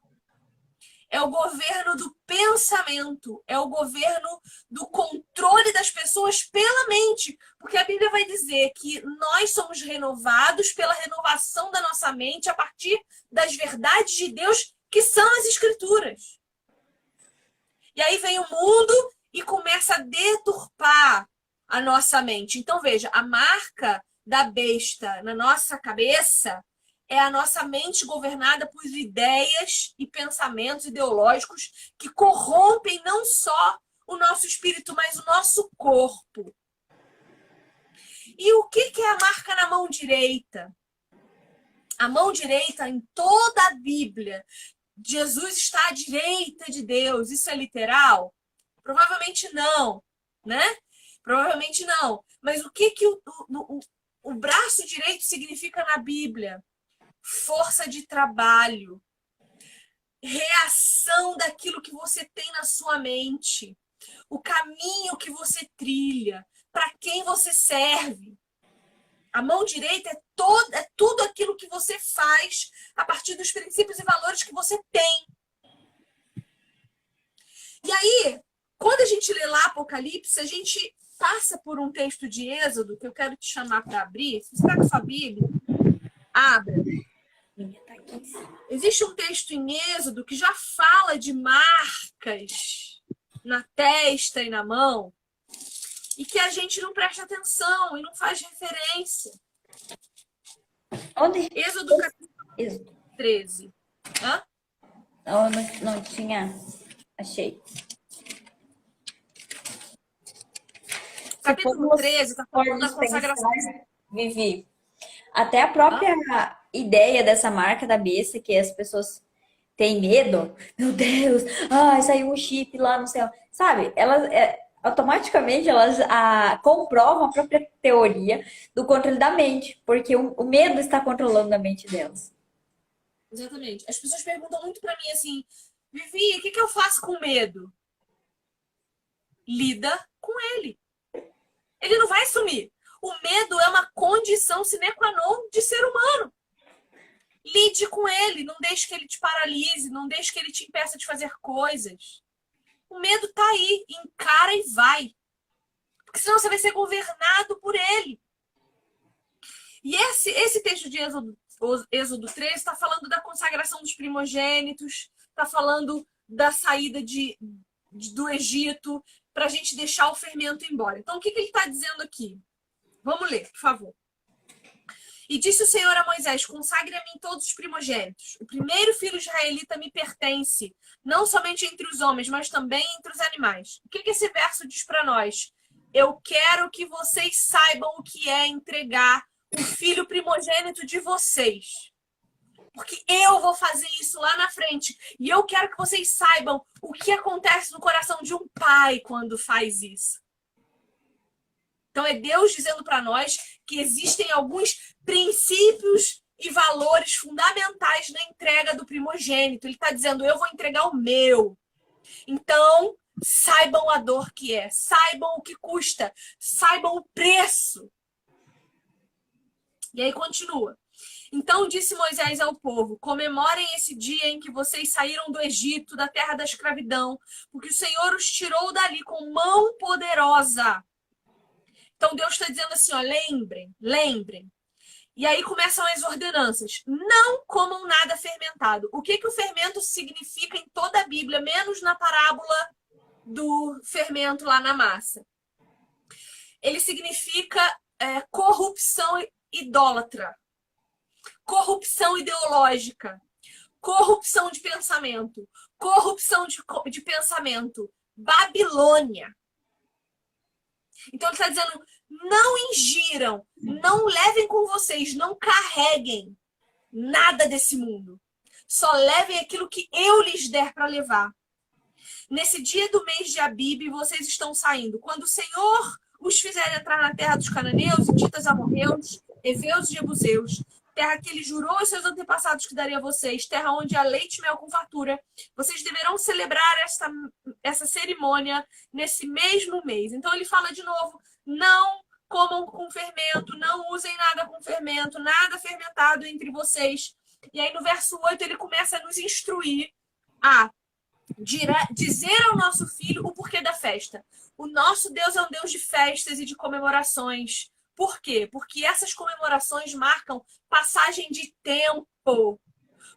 É o governo do pensamento, é o governo do controle das pessoas pela mente. Porque a Bíblia vai dizer que nós somos renovados pela renovação da nossa mente a partir das verdades de Deus, que são as Escrituras. E aí vem o mundo e começa a deturpar a nossa mente. Então, veja, a marca da besta na nossa cabeça é a nossa mente governada por ideias e pensamentos ideológicos que corrompem não só o nosso espírito, mas o nosso corpo. E o que é a marca na mão direita? A mão direita, em toda a Bíblia, Jesus está à direita de Deus. Isso é literal? Provavelmente não, né? Provavelmente não. Mas o que o braço direito significa na Bíblia? Força de trabalho, reação daquilo que você tem na sua mente, o caminho que você trilha, para quem você serve. A mão direita é tudo aquilo que você faz a partir dos princípios e valores que você tem. E aí, quando a gente lê lá Apocalipse, a gente passa por um texto de Êxodo, que eu quero te chamar para abrir. Se você está com a sua Bíblia, abra. Existe um texto em Êxodo que já fala de marcas na testa e na mão e que a gente não presta atenção e não faz referência. Onde? Êxodo capítulo 13. Hã? Não tinha. Achei. Capítulo 13 está falando da consagração. Vivi. Até a própria ideia dessa marca da besta, que as pessoas têm medo. Meu Deus, saiu um chip lá no céu. Sabe? Elas automaticamente elas comprovam a própria teoria do controle da mente, porque o medo está controlando a mente delas. Exatamente. As pessoas perguntam muito para mim assim, Vivi, o que eu faço com medo? Lida com ele. Ele não vai sumir. O medo é uma condição sine qua non de ser humano. Lide com ele, não deixe que ele te paralise, não deixe que ele te impeça de fazer coisas. O medo tá aí, encara e vai. Porque senão você vai ser governado por ele. E esse texto de Êxodo 13 está falando da consagração dos primogênitos, está falando da saída do Egito, para a gente deixar o fermento embora. Então, o que ele está dizendo aqui? Vamos ler, por favor. E disse o Senhor a Moisés, consagre a mim todos os primogênitos. O primeiro filho israelita me pertence, não somente entre os homens, mas também entre os animais. O que esse verso diz para nós? Eu quero que vocês saibam o que é entregar o filho primogênito de vocês. Porque eu vou fazer isso lá na frente. E eu quero que vocês saibam o que acontece no coração de um pai quando faz isso. Então é Deus dizendo para nós que existem alguns princípios e valores fundamentais na entrega do primogênito. Ele está dizendo, eu vou entregar o meu. Então, saibam a dor que é. Saibam o que custa. Saibam o preço. E aí continua. Então disse Moisés ao povo, comemorem esse dia em que vocês saíram do Egito, da terra da escravidão, porque o Senhor os tirou dali com mão poderosa. Então Deus está dizendo assim, ó, lembrem. E aí começam as ordenanças. Não comam nada fermentado. O que o fermento significa em toda a Bíblia, menos na parábola do fermento lá na massa? Ele significa corrupção idólatra, corrupção ideológica, corrupção de pensamento, corrupção de pensamento, Babilônia. Então ele está dizendo, não ingiram, não levem com vocês, não carreguem nada desse mundo. Só levem aquilo que eu lhes der para levar. Nesse dia do mês de Abibe, vocês estão saindo. Quando o Senhor os fizer entrar na terra dos cananeus, hititas, amorreus, heveus e jebuseus, terra que ele jurou aos seus antepassados que daria a vocês, terra onde há leite e mel com fartura, vocês deverão celebrar essa cerimônia nesse mesmo mês. Então ele fala de novo, não comam com fermento, não usem nada com fermento, nada fermentado entre vocês. E aí no verso 8 ele começa a nos instruir a dizer ao nosso filho o porquê da festa. O nosso Deus é um Deus de festas e de comemorações. Por quê? Porque essas comemorações marcam passagem de tempo.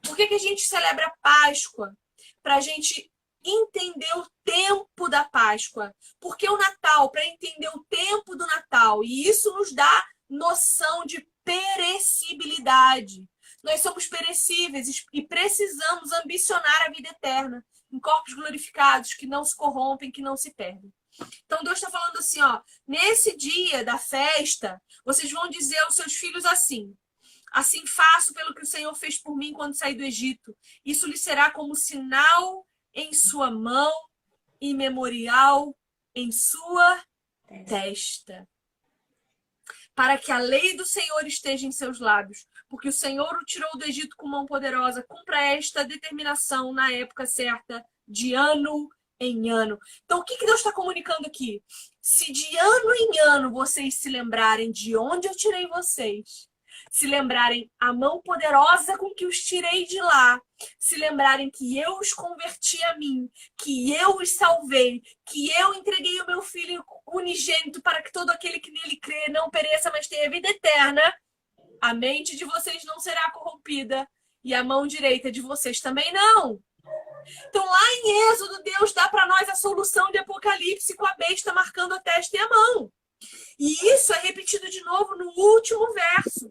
Por que a gente celebra a Páscoa? Para a gente entender o tempo da Páscoa. Porque o Natal, para entender o tempo do Natal. E isso nos dá noção de perecibilidade. Nós somos perecíveis e precisamos ambicionar a vida eterna em corpos glorificados que não se corrompem, que não se perdem. Então Deus está falando assim, ó, nesse dia da festa, vocês vão dizer aos seus filhos assim faço pelo que o Senhor fez por mim quando saí do Egito. Isso lhe será como sinal em sua mão e memorial em sua testa. Para que a lei do Senhor esteja em seus lábios, porque o Senhor o tirou do Egito com mão poderosa. Cumpra esta determinação na época certa, de ano em ano. Então, o que Deus está comunicando aqui? Se de ano em ano vocês se lembrarem de onde eu tirei vocês, se lembrarem a mão poderosa com que os tirei de lá, se lembrarem que eu os converti a mim, que eu os salvei, que eu entreguei o meu Filho unigênito para que todo aquele que nele crê não pereça, mas tenha vida eterna, a mente de vocês não será corrompida e a mão direita de vocês também não. Então, lá em Êxodo, Deus dá para nós a solução de Apocalipse com a besta marcando a testa e a mão. E isso é repetido de novo no último verso.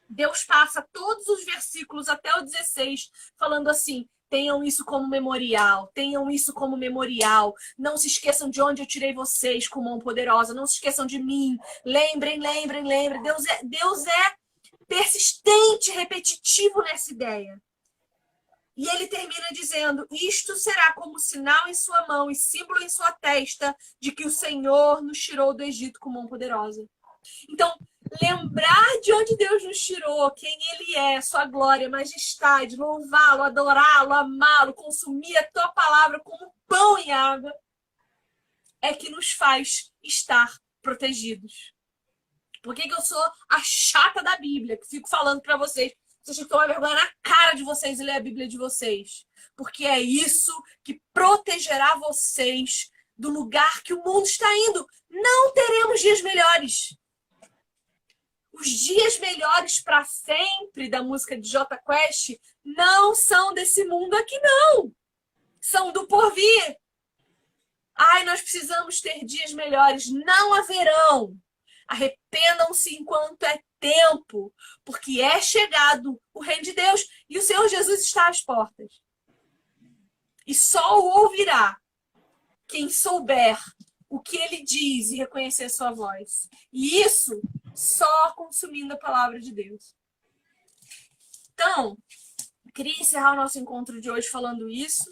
Deus passa todos os versículos até o 16 falando assim, tenham isso como memorial, tenham isso como memorial. Não se esqueçam de onde eu tirei vocês com mão poderosa, não se esqueçam de mim. Lembrem. Deus é persistente, repetitivo nessa ideia. E ele termina dizendo, isto será como sinal em sua mão e símbolo em sua testa de que o Senhor nos tirou do Egito com mão poderosa. Então, lembrar de onde Deus nos tirou, quem Ele é, sua glória, majestade, louvá-lo, adorá-lo, amá-lo, consumir a tua palavra como pão e água, é que nos faz estar protegidos. Por que eu sou a chata da Bíblia, que fico falando para vocês? Vocês têm que tomar vergonha na cara de vocês e ler a Bíblia de vocês. Porque é isso que protegerá vocês do lugar que o mundo está indo. Não teremos dias melhores. Os dias melhores para sempre da música de Jota Quest não são desse mundo aqui, não. São do porvir. Ai, nós precisamos ter dias melhores. Não haverão. Arrependam-se enquanto é tempo, porque é chegado o reino de Deus e o Senhor Jesus está às portas. E só o ouvirá quem souber o que ele diz e reconhecer sua voz. E isso só consumindo a palavra de Deus. Então, queria encerrar o nosso encontro de hoje falando isso.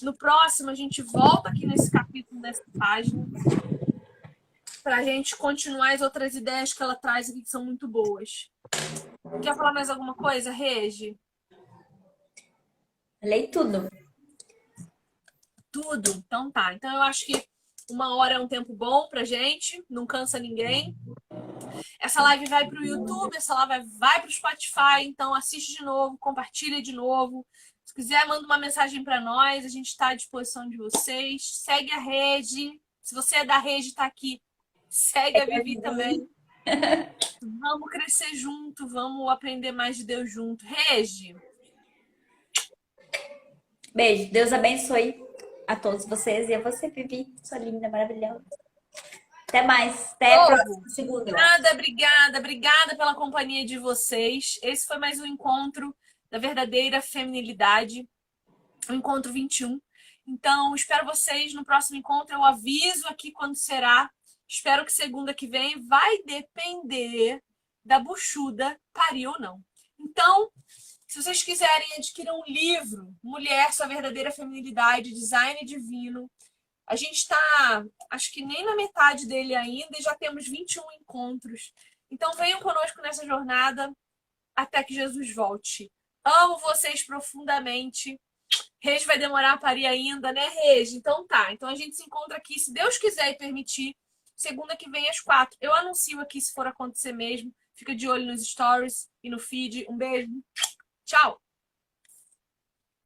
No próximo, a gente volta aqui nesse capítulo, nessa página, para a gente continuar as outras ideias que ela traz aqui, que são muito boas. Quer falar mais alguma coisa, Regi? Lei tudo. Tudo? Então tá. Então eu acho que 1 hora é um tempo bom pra gente, não cansa ninguém. Essa live vai pro YouTube, essa live vai pro Spotify, então assiste de novo, compartilha de novo. Se quiser, manda uma mensagem para nós, a gente está à disposição de vocês. Segue a Regi. Se você é da Regi, tá aqui. Segue a Vivi também. Vamos crescer junto, vamos aprender mais de Deus junto. Regi. Beijo. Deus abençoe a todos vocês e a você, Vivi. Sua linda, maravilhosa. Até mais. Até a próxima segunda. Obrigada pela companhia de vocês. Esse foi mais um encontro da verdadeira feminilidade. o encontro 21. Então, espero vocês no próximo encontro. Eu aviso aqui quando será. Espero que segunda que vem. Vai depender da buchuda parir ou não. Então, se vocês quiserem adquirir um livro, Mulher, Sua Verdadeira Feminilidade, Design Divino, a gente está, acho que nem na metade dele ainda e já temos 21 encontros. Então, venham conosco nessa jornada até que Jesus volte. Amo vocês profundamente. Regi vai demorar a parir ainda, né, Regi? Então tá. Então a gente se encontra aqui, se Deus quiser e permitir, segunda que vem às 4. Eu anuncio aqui se for acontecer mesmo. Fica de olho nos stories e no feed. Um beijo. Tchau!